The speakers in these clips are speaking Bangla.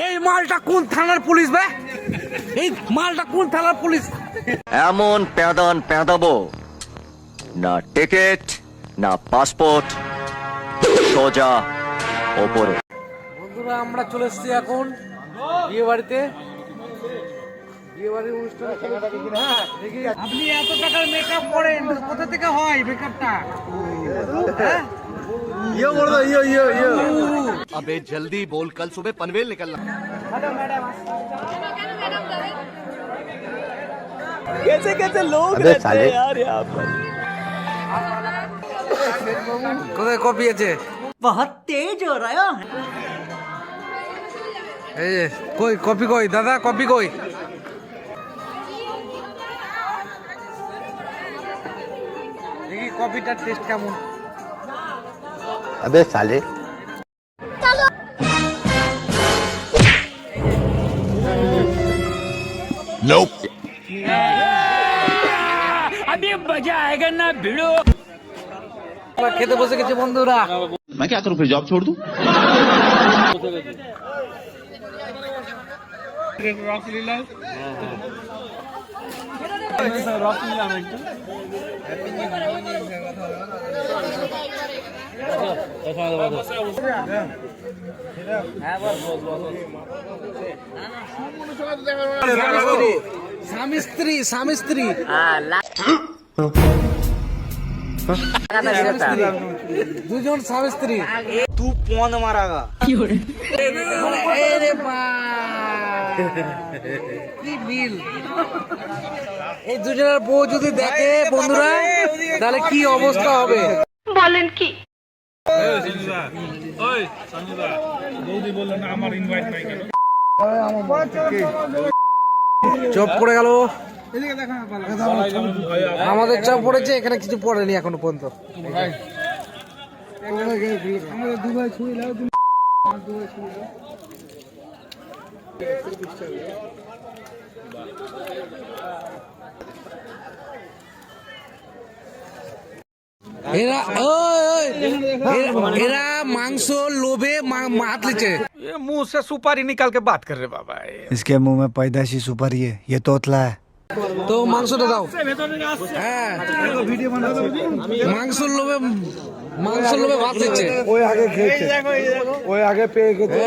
এই মালটা কোন থানার পুলিশ বে? এই মালটা কোন থানার পুলিশ? এমন প্যাদান প্যাদাবো না টিকিট না পাসপোর্ট, সোজা ওপরে। বন্ধুরা আমরা চলে এসেছি এখন বিয়ে বাড়িতে। বিয়ে বাড়ির অনুষ্ঠান দেখি। আপনি এত টাকার মেকআপ করেন, কোথা থেকে হয় মেকআপটা? হ্যাঁ? अबे जल्दी बोल, कल सुबह पनवेल निकलना। कैसे कैसे लोग रहते हैं यार यहाँ पर। কোথায় কপি আছে? बहुत तेज हो रहा है। এই যে কই কপি কই দাদা, কপি কই? দেখি কপিটার টেস্ট কেমন। अबे साले আমরা খেতে বসে গেছি বন্ধুরা। मैं क्या करूं, फिर जॉब छोड़ दूं? স্বামী স্ত্রী স্বামী স্ত্রী দুজন স্বামী স্ত্রী। तू कौन मारागा? আরে বাহ, কি মিল! এই দুজনের বউ যদি দেখে বন্ধুরা, তাহলে কি অবস্থা হবে বলেন কি? চপ পড়ে গেল, আমাদের চপ পড়েছে, এখানে কিছু পড়েনি এখনো পর্যন্ত। এরা এরা মাংস লোভে হাত লিচ্ছে। मुंह से सुपारी निकाल के बात कर रहे बाबा। इसके मुंह में पैदाशी सुपारी है, ये तोतला है। তো মাংসটা দাও। হ্যাঁ, মাংস লোভে ভাত দিচ্ছে। ওই আগে খেয়েছে, ওই আগে পেয়ে গেছে।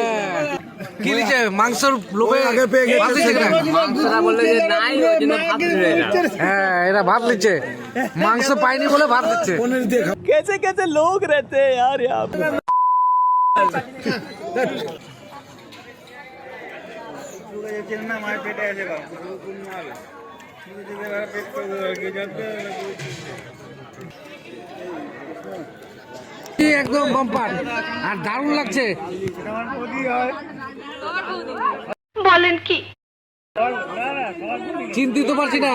কি লিখছে? মাংসর লোভে আগে পেয়ে গেছে। ভাত দিচ্ছে কিনা? হ্যাঁ, এরা ভাত দিচ্ছে, মাংস পাইনি বলে ভাত দিচ্ছে। कैसे कैसे लोग रहते हैं यार यहाँ पर। একদম বাম্পার আর দারুণ লাগছে। বলেন কি? চিন্তিত পারছি না।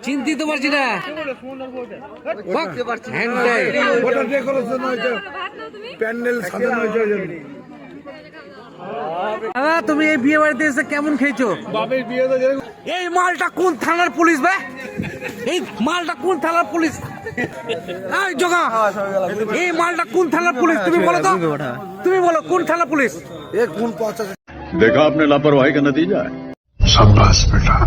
চিন্তিত পারছি না। প্যান্ডেল সাজানো হয়েছে। দাদা তুমি এই বিয়ে বাড়িতে এসে কেমন খেয়েছো? এই মালটা কোন থানার পুলিশ বে? এই মালটা কোন থানার পুলিশ? এই জগা, এই মালটা কোন থানার পুলিশ? তুমি বলো তো, তুমি বলো কোন থানার পুলিশ? ये कौन पहुंचा? देखा आपने लापरवाही का नतीजा है। शाबाश बेटा।